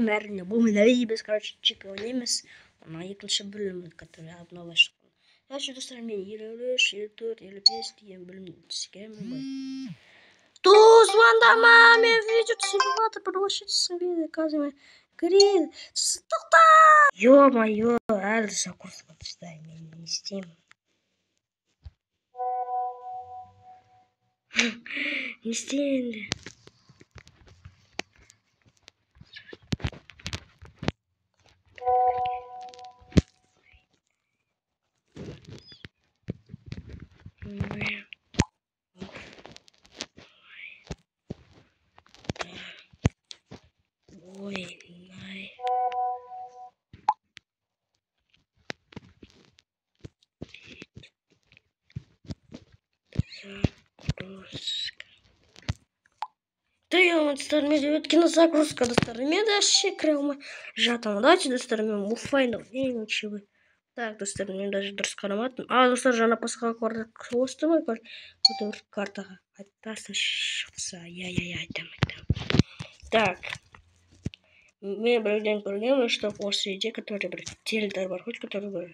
бөлім әрине бұл мен біз короче чеки ойнаймыз. Ана екінші бөлім который обновление шыққан. Короче достар, мен 53, 54, 55 деген бөлім түсіремін ғой. Звондама, мен видео түсіріп жатыр, бір вообще түсінбейді қазір мен грин тоқта. Ё-моё, әлі закурсқа түсті, мен не істеймін? Не істеймін енді? Ой, най. Загрузка. Да я достар, мен өткені загрузка достар. Мен вообще кіре жатырмын. Давайте достар, мен уфайдым. Не ничего. Так, достар, мен даже дұрыс қарамадым. Достар, жаңа пасхалка барды қосты ма? Бұл бір картаға айтасың шықса. Я айтам. Так. Мен бірден көргенмін, что осы үйде, который бір телдар бар, хоть который бір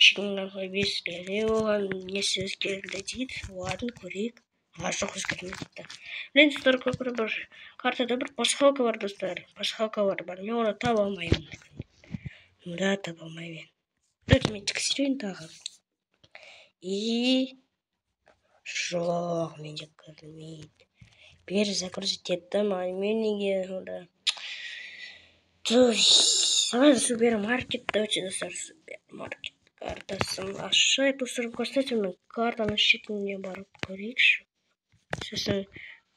чиңганға бесілері оған несі өзгерді дейді. Ладно, көрейік. Жоқ өзгермеді дейді. Мен достар, көпірі бір картада бір пасхалка бар достар. Пасхалка бар. Мен оны таба алмаймын. Да, таба алмаймын. Дайте мен тексерейін тағы. И жоқ, менде көрмейді. Бері загрузить еттім, а мен неге онда. Супермаркет, давайте достар, супермаркет картасын ашайық достар. Көрсетіп, мен картаның шетіне барып көрейікші. Сосын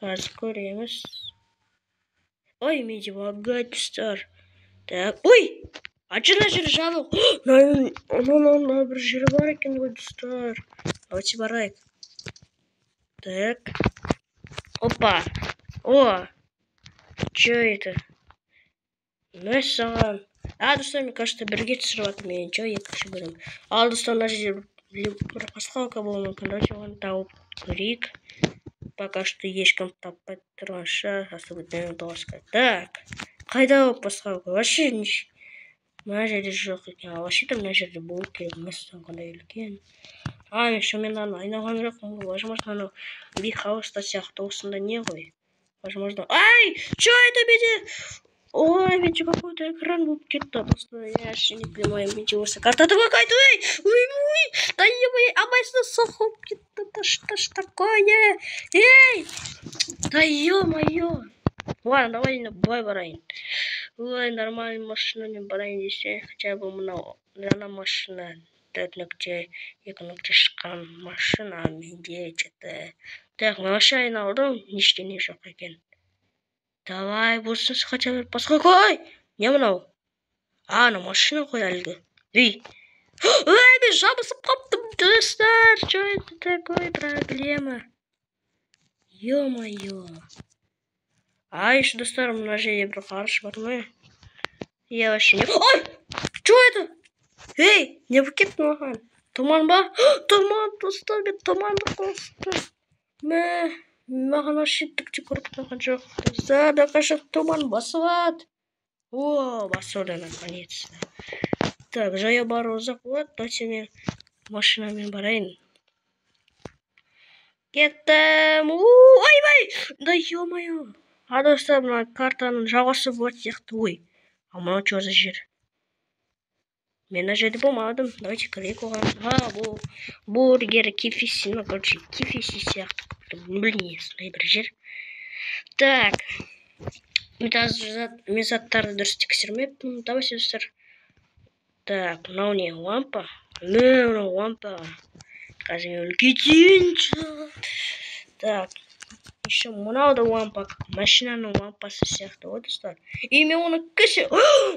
қазір көреміз. Ой, менде лагать достар. Так, ой! Ачына жер жабық. Ана бір жері бар екен ғой достар. Давайте барайық. Так. Опа. О! Чё это? Мәссаған. Достар, мне кажется, бірге түсіріп атым. Мен чё екінші бөлім. Достар, мына жерде бір пасхалка болуы мүмкін. Давайте оған тауып көрейік. Пока что ешкім таппай тұрғанша освободим доска. Так. Қайда ол пасхалка? Вообще ничего. Мына жерде жоқ екен. Вообще-то мына жерде болу керек. Мәссаған қандай үлкен. Мен шынымен айналған жоқпын ғой. Возможно, анау бихауста сияқты осында не ғой? Возможно. Ай! Чё это менде? Ой, менде какой-то экран болып кетті. Просто я вообще не понимаю, менде осы картада какая-то. Ой! Да ебай, абайсына соқып кетті. Что такое? Эй! Да ё-моё! Ладно, давай былай барайын. Ой, нормальный машинамен барайын десе, хотя бы мынау жаңа машина 4.2 шыққан машина менде что-то. Так, мен вообще айналдым, ештеңе жоқ екен. Давай, болсын хотя бы пасхалка. Ой! Не мынау? Ана машина ғой әлгі. Ой, мен жабысып қаптым, достар. Что это такое проблема? Ё-моё. Еще достар, мына жерде бір ғарыш бар ма? Я вообще не... Ой! Что это? Эй, не болып кетті маған. Тұман ба? Тұман, достар, мен тұманды қосты. Маған вообще түкте көріп тұрған жоқ. Достар, қашан тұман басылады. О, басылды наконец-то. Так, жаяу бару ұзақ болады. Давайте мен машинамен барайын. Кеттім. Ойбай! Да ё-моё. Достар, мына картаның жалғасы болады сияқты. Ой, мынау что за жер? Мен мына жерде болмадым. Давайте кірейік оған. Бургер, кефиси, короче, кефиси сияқты. Блин, сондай бір жер. Так. Мен заттарды дұрыс тексермеппін. Давайте достар. Так, мынау не лампа? Мынау лампа. Қазір мен үлкейтейінші. Так. Еще мынау да лампа, машинаның лампасы сияқты ғой достар. И мен оны кіші...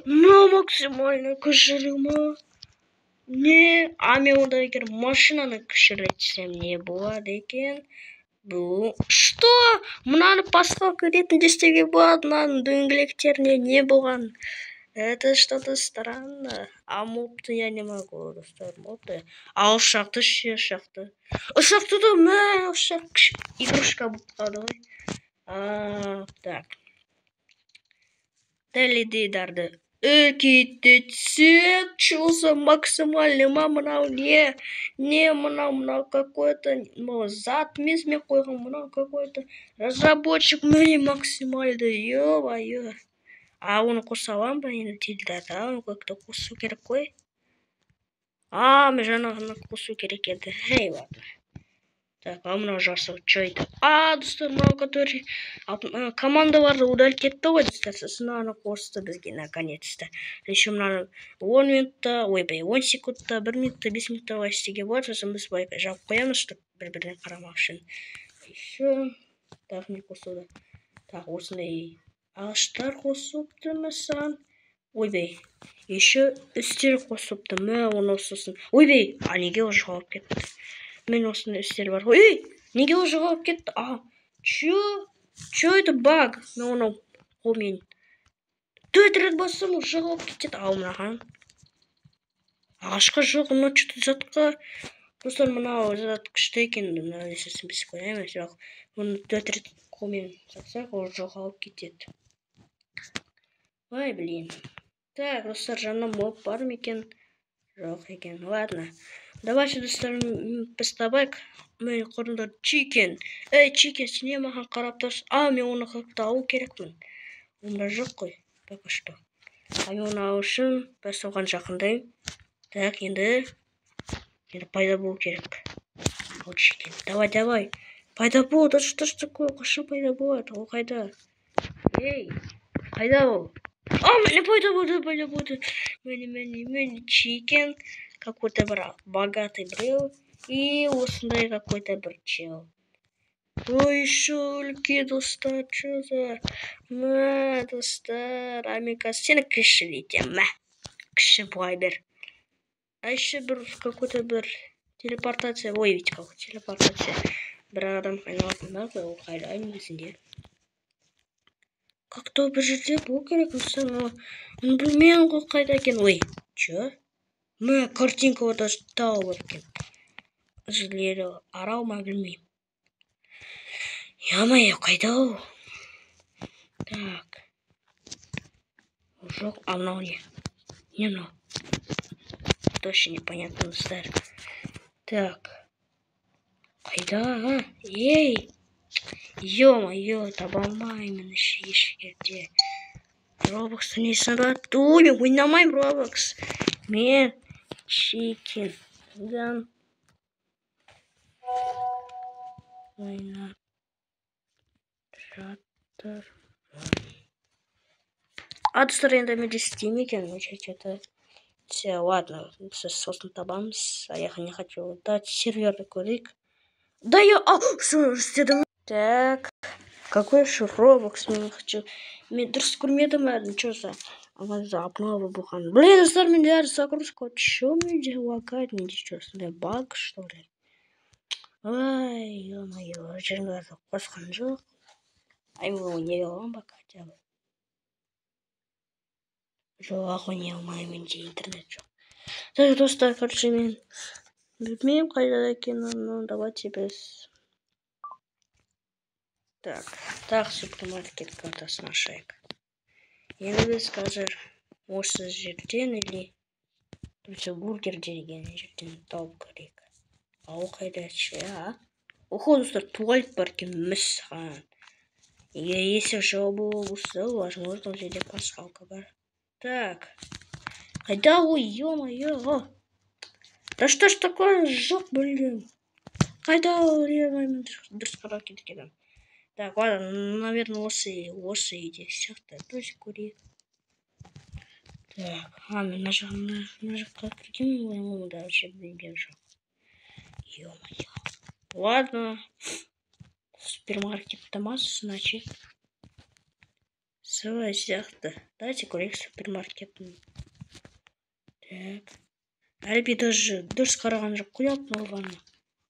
Мынау максимально кішірі. Не? Мен онда егер машинаны кішірейтсем не болады екен? Бұл... Что? Мынаны пасхалка ретінде істеуге болады, мынаның дөңгелектеріне не болған? Это что-то странно. Мопты я не могу, достар, мопты. Ушақты ше, ушақты. Ушақты да, ушақ игрушка болып қалды ғой. Так. теледидарды үлкейтсек, чулса максимальный ма мынау не мынау какой-то зат мен қойған, мынау какой-то разработчик міне максимальды, ё-моё. А оны қоса аламын ба енді теледидарды? Оны как-то қосу керек қой. Мен жаңағыны қосу керек еді. Эй, ладно. Так, а мынау жасыл, что это? Достар, мынау который командаларды удалить етті ғой, достар. Сосын аны қосты бізге наконец-то. Еще мынаны 10 минутта, 10 секундта, 1 минутта, 5 минутта істеуге болады. Сосын біз жауып қоямыз, чтобы бір-біріне қарамау үшін. Еще так не қосылды. Так, осындай ағаштар қосылыпты мысан. Еще үстел қосылыпты. Оны сосын. Неге уже жауап кетті? Мен осындай үстел бар. Неге уже жауап кетті? Чё это баг? Мен оны қолмен 4 рет бассам уже жауап кетеді. Мынаған ағашқа жоқ, мына что-то затқа. Достар, мынау зат күшті екен. Мына несесін біз қоямыз. Жоқ, оны 4 рет қолмен сатсақ, уже жоғалып кетеді. Блин. Так, достар, жаңа моб бар ма екен? Жоқ екен. Ладно. Давайте, достар, бастабайық. Мен құрындар Чикен. Чикен, сен не маған қарап тұрсың? Мен оны қылыпты алу керекпін. Онда жоқ қой, пока что. Мен оны алу үшін біз оған жақындаймын. Так, енді пайда болу керек. Чикен, давай. Пайда бол, что ж такое? Қашан пайда болады? Ол қайда? Қайда ол? Мені пайда болды. Мені Чикен, какой-то бір богатый біреу, и осындай какой-то бір чел. Еще үлкен достар, что за? Достар, мен қазір сені кіші дейтем, кіші бұлай бер. Еще бір какой-то бір телепортация, телепортация. Бір адам айналатын да, ол қайда негізінде. Как-то бір жерде болу керек, мысалы, білмеймін ғой қайда екен. Чё? Картинка даже тауып екен. Жерлері арал ма білмеймін. Ё-моё, қайда ол? Так. Жоқ, мынау не? Не мынау? Точно непонятно, достар. Так. Қайда? Ё-моё, таба алмаймын ешкерде. Робокстың несін бар? Мен ойнамаймын Робокс. Мен Чикен. Ойнап жатыр. Достар, енді мен істеймін екен. Что-то. Все, ладно. Сосын табамыз. Я не хочу. Давайте серверді көрейік. Да я... Что істедім? Так. Какой еще Робокс? Мен хочу... Мен дұрыс көрмедім, что за... за обновы бухан. Блин, достар, менде даже загрузка. Чё менде лагает? Менде что, баг, что ли? Ё-моё, жерлерді қосқан жоқ. Мен ойнай аламын ба хотя бы? Жоқ, ойнай алмаймын, менде интернет жоқ. Так, достар, короче, мен білмеймін қайда екенін. Давайте біз... Так, супермаркет картасын ашайық. Енді біз қазір осы жерден или бургер деген жерден тауып көрейік. Ол қайда ше, достар, туалет бар екен, мысхан. Если жауабы болса, возможно, у жерде пасхалка бар. Так. Қайда ол, ё-моё. Да что ж такое, жоқ, блин. Қайда ол, ё-моё, дұрыс қарап кеткенім. Так, ладно, наверное, осы үйде сияқты. Тоже көрейік. Так, мен мына жаққа кіргенмін, оны да вообще білген жоқ. Ё-моё. Ладно. Супермаркетта ма, значит. Солай сияқты. Давайте көрейік супермаркеттің. Так. Әлбе даже дұрыс қараған жоқ, қоятын олғаны.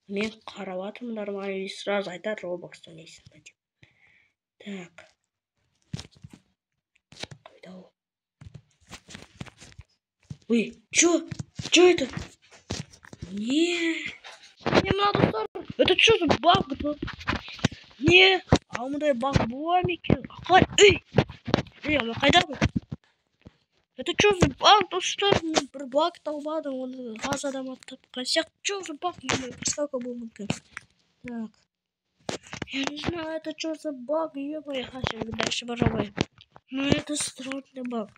Мен қараватым нормально, и сразу айтады Робокстың несін ба деп. Так. Қайда ол? Чё? Чё это? Не, мына достар. Это что за баг? Не, мындай баг бола ма екен? Қайда? Это что за баг? Ну что, бір баг табады, оны аз адам тапқан сияқты. Что за баг? Пасхалка болуы мүмкін. Так. Я не знаю, это что за баг, ё-моё, хотя дальше пожалуй. Ну это странный баг.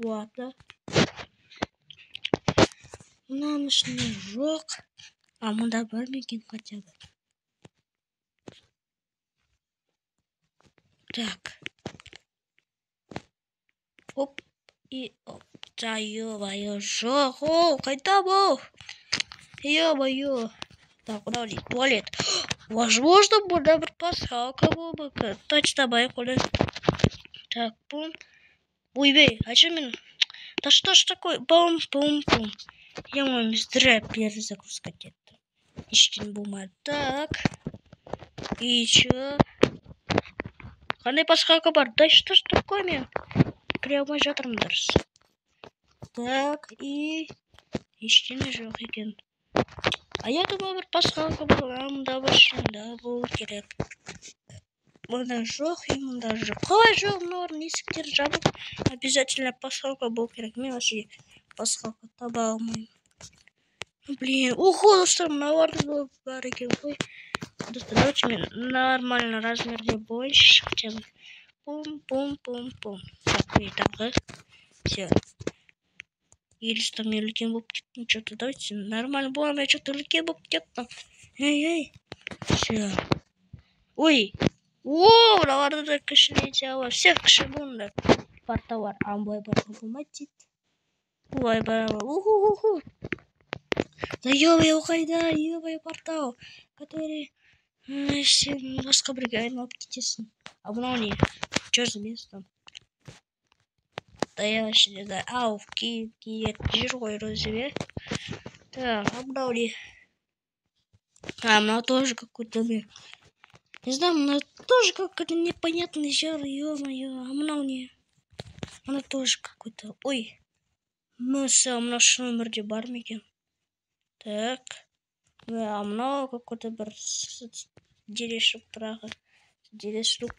Ладно. Нам снежок. А мы добавим хотя бы. Так. Оп. И оп. Да ё-моё, жок. О, қайда бұл? Ё-моё. Так, куда ли? Туалет. Возможно, можно бір пасхалка болуы мүмкін. Точно байқоны. Так, бум. Ойбай, а что мен? Да что ж такое? Бум-бум-бум. Я мой зря перезагрузка где-то. Ештеңе болмады. Так. И чё? Қандай пасхалка бар? Да что ж такое мен? Кіре алмай жатырмын дұрыс. Так, и ештеңе жоқ екен. А я думаю, бір пасхалка болған, мұнда бір шында болу керек. Мұнда жоқ, и мұнда жоқ. Қалай жоқ? Мыналардың есіктері жабық. Обязательно пасхалка болу керек. Мен вообще пасхалка таба алмаймын. Блин, ого, достар, мыналардың бар екен ғой. Достар, давайте мен нормально размерде больше хотя бы. Пум-пум-пум-пум. Так, и тағы. Все. Елістің мен үлкен болып кеттім. Что-то давайте нормально болам. Я что-то үлкен болып кеттім. Эй-эй. Все. Ой. О, мыналарды да кішіне тауар. Все кіші болыңдар. Порталар. Амбай бар болмайды дейді. Ой, бар. Уху-ху-ху. Да ё-моё, қайда? Ё-моё, портал. Который... Сен басқа бірге айналып кетесің. А мынау не? Что за место? Да я вообще не знаю. Ау, киет жир ғой розове. Так, а мынау не? А, мынау тоже какой-то... Не знаю, мынау тоже какой-то непонятный жир, ё-моё. А мынау не? Мынау тоже какой-то... Ой. Мыса, мынау шын өмірде бар ма екен? Так. А мынау какой-то бір... Дерешік тұрағы. Дерешік...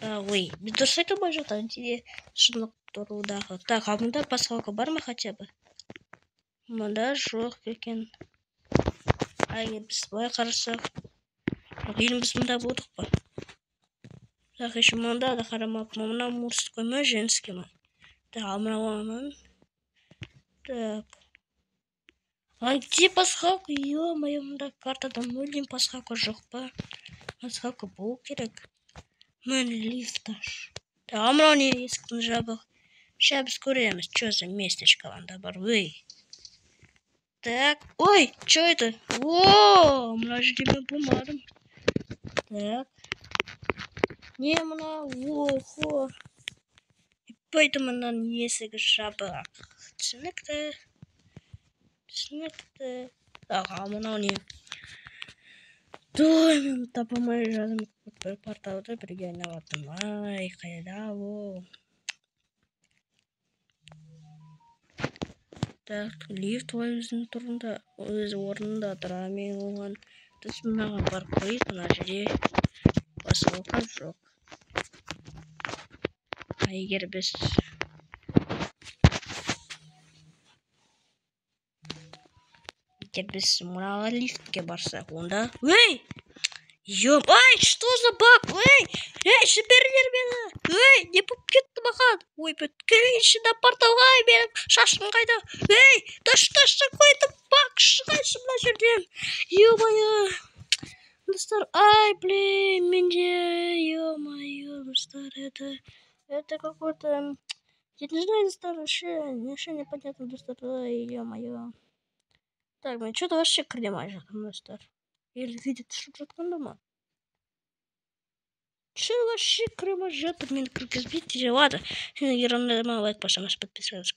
Ой, дұрыс айтылмай жатыр. Шындық тұрудағы. Так, а мұнда пасхалка бар ма хотя бы? Мұнда жоқ екен. Ай, біз былай қарасақ. Елім біз мұнда болдық па? Так, еще мұнда да қарамап. Мұна мужской ма, женский ма? Так, а мынауының? Так. А где пасхалка? Ё-моё, мұнда картада мүлдем пасхалка жоқ па? Пасхалка болу керек. Мен лифт аш. Так, а мынау не есіктің жабық? Сейчас біз көреміз, что за местечко анда бар, ой. Так, ой, что это? О, мына жерде мен болмадым. Так. Не, мына, охо. Поэтому мынаның есігі жабық. Түсінікті. Түсінікті. Так, а мынау не? Той, мен тапамай жатырмын. Бір порталды бірге айналаттым. Ай, қайда ол? Так, лифт өзінің тұрында, өз орнында тұра, мен оған түс мынаған барып қойып, мына жерде пасхалка жоқ. А егер біз мынаға лифтке барсақ, онда... Эй! Ёп, ай, что за баг? Эй, жіберіңдер мені. Эй, не болып кетті маған? Ой, келіңізші да порталға, менің шашым қайда? Эй, да что ж такое-то баг? Шығайшы мына жерден. Ё-моё. Достар, ай, блин, менде, ё-моё, достар, это какой-то... Я не знаю, достар, вообще непонятно, достар, ай, ё-моё. Так, мен что-то вообще кірдемай жатырмын, достар. Или видит, что жатқанда ма? Че вообще кірмай жатыр, мен кіргізбейді. Ладно, егер онда лайк басамыз, подписывайтесь,